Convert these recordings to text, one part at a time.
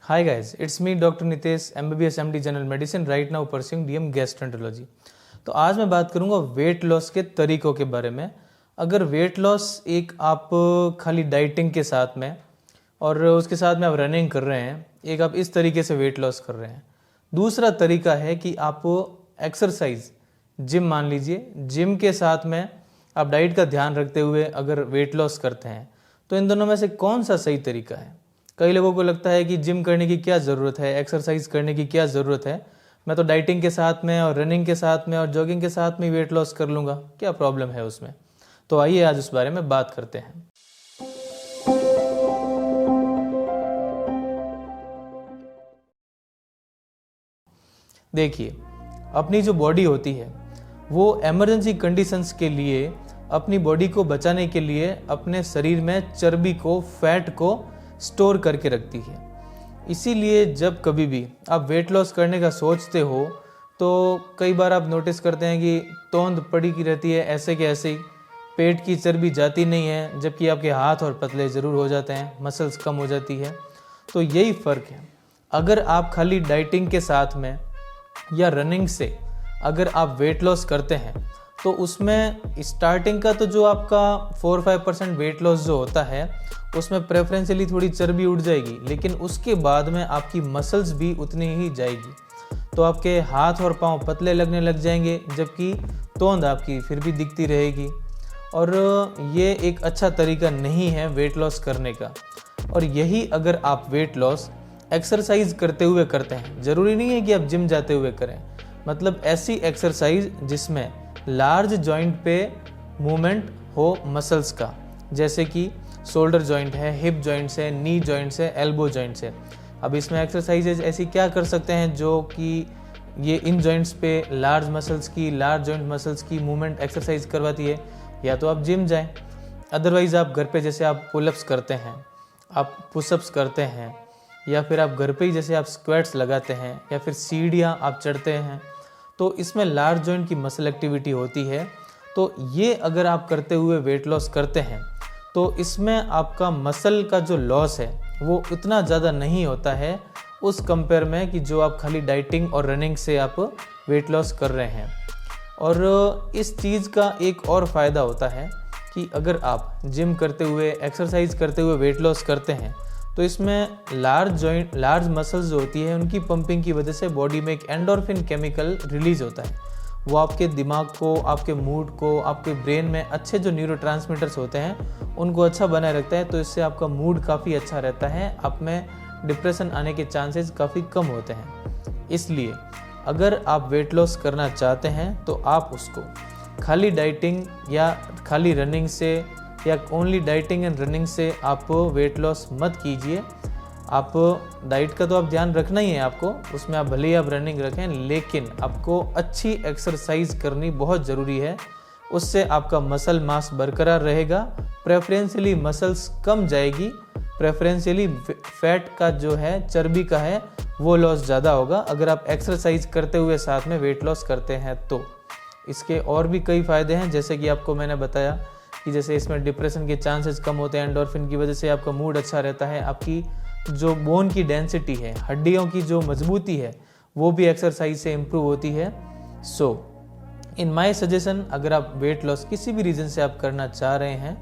Hi guys, it's me Dr. Nitesh, MBBS MD General Medicine, right now pursuing DM Gastroenterology। तो आज मैं बात करूंगा वेट लॉस के तरीकों के बारे में। अगर वेट लॉस एक आप खाली डाइटिंग के साथ में और उसके साथ में आप रनिंग कर रहे हैं, एक आप इस तरीके से वेट लॉस कर रहे हैं। दूसरा तरीका है कि आप एक्सरसाइज, जिम मान लीजिए, जिम के साथ में आप डाइट का ध्यान रखते हुए अगर वेट लॉस करते हैं, तो इन दोनों में से कौन सा सही तरीका है। कई लोगों को लगता है कि जिम करने की क्या ज़रूरत है, एक्सरसाइज करने की क्या ज़रूरत है, मैं तो डाइटिंग के साथ में और रनिंग के साथ में और जॉगिंग के साथ में वेट लॉस कर लूँगा, क्या प्रॉब्लम है उसमें। तो आइए आज उस बारे में बात करते हैं। देखिए, अपनी जो बॉडी होती है वो इमरजेंसी कंडीशंस के लिए, अपनी बॉडी को बचाने के लिए अपने शरीर में चर्बी को, फैट को स्टोर करके रखती है। इसीलिए जब कभी भी आप वेट लॉस करने का सोचते हो तो कई बार आप नोटिस करते हैं कि तोंद पड़ी की रहती है, ऐसे के ऐसे ही, पेट की चर्बी जाती नहीं है, जबकि आपके हाथ और पतले ज़रूर हो जाते हैं, मसल्स कम हो जाती है। तो यही फ़र्क है। अगर आप खाली डाइटिंग के साथ में या रनिंग से अगर आप वेट लॉस करते हैं तो उसमें स्टार्टिंग का तो जो आपका 4-5% वेट लॉस जो होता है उसमें प्रेफरेंशियली थोड़ी चर्बी उठ जाएगी, लेकिन उसके बाद में आपकी मसल्स भी उतनी ही जाएगी। तो आपके हाथ और पांव पतले लगने लग जाएंगे, जबकि तोंद आपकी फिर भी दिखती रहेगी। और ये एक अच्छा तरीका नहीं है वेट लॉस करने का। और यही अगर आप वेट लॉस एक्सरसाइज करते हुए करते हैं, ज़रूरी नहीं है कि आप जिम जाते हुए करें, मतलब ऐसी एक्सरसाइज जिसमें लार्ज जॉइंट पे मूवमेंट हो मसल्स का, जैसे कि शोल्डर जॉइंट है, हिप जॉइंट्स है, नी जॉइंट्स है, एल्बो जॉइंट्स है। अब इसमें एक्सरसाइजेज ऐसी क्या कर सकते हैं जो कि ये इन जॉइंट्स पे लार्ज मसल्स की, लार्ज जॉइंट मसल्स की मूवमेंट एक्सरसाइज करवाती है। या तो आप जिम जाएं, अदरवाइज़ आप घर पे जैसे आप पुलअप्स करते हैं, आप पुशअप्स करते हैं, या फिर आप घर पे ही जैसे आप स्क्वाट्स लगाते हैं, या फिर सीढ़ियाँ आप चढ़ते हैं, तो इसमें लार्ज जॉइंट की मसल एक्टिविटी होती है। तो ये अगर आप करते हुए वेट लॉस करते हैं तो इसमें आपका मसल का जो लॉस है वो इतना ज़्यादा नहीं होता है उस कंपेयर में कि जो आप खाली डाइटिंग और रनिंग से आप वेट लॉस कर रहे हैं। और इस चीज़ का एक और फ़ायदा होता है कि अगर आप जिम करते हुए, एक्सरसाइज करते हुए वेट लॉस करते हैं तो इसमें लार्ज मसल्स जो होती है उनकी पंपिंग की वजह से बॉडी में एक एंडोर्फिन केमिकल रिलीज होता है। वो आपके दिमाग को, आपके मूड को, आपके ब्रेन में अच्छे जो न्यूरोट्रांसमीटर्स होते हैं उनको अच्छा बनाए रखता है। तो इससे आपका मूड काफ़ी अच्छा रहता है, आप में डिप्रेशन आने के चांसेस काफ़ी कम होते हैं। इसलिए अगर आप वेट लॉस करना चाहते हैं तो आप उसको खाली डाइटिंग या खाली रनिंग से या ओनली डाइटिंग एंड रनिंग से आप वेट लॉस मत कीजिए। आप डाइट का तो आप ध्यान रखना ही है आपको, उसमें आप भले ही आप रनिंग रखें, लेकिन आपको अच्छी एक्सरसाइज करनी बहुत ज़रूरी है। उससे आपका मसल मास बरकरार रहेगा, प्रेफरेंशियली मसल्स कम जाएगी, प्रेफरेंशियली फैट का जो है, चर्बी का है, वो लॉस ज़्यादा होगा अगर आप एक्सरसाइज करते हुए साथ में वेट लॉस करते हैं। तो इसके और भी कई फ़ायदे हैं, जैसे कि आपको मैंने बताया कि जैसे इसमें डिप्रेशन के चांसेस कम होते हैं, एंडोर्फिन की वजह से आपका मूड अच्छा रहता है, आपकी जो बोन की डेंसिटी है, हड्डियों की जो मजबूती है, वो भी एक्सरसाइज से इम्प्रूव होती है। सो इन माय सजेशन, अगर आप वेट लॉस किसी भी रीज़न से आप करना चाह रहे हैं,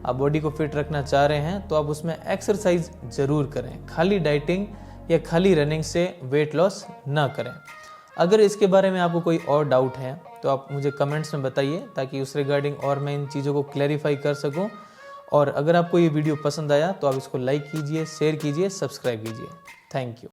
आप बॉडी को फिट रखना चाह रहे हैं, तो आप उसमें एक्सरसाइज ज़रूर करें। खाली डाइटिंग या खाली रनिंग से वेट लॉस ना करें। अगर इसके बारे में आपको कोई और डाउट है तो आप मुझे कमेंट्स में बताइए, ताकि उस रिगार्डिंग और मैं इन चीज़ों को क्लैरिफाई कर सकूं। और अगर आपको ये वीडियो पसंद आया तो आप इसको लाइक कीजिए, शेयर कीजिए, सब्सक्राइब कीजिए। Thank you.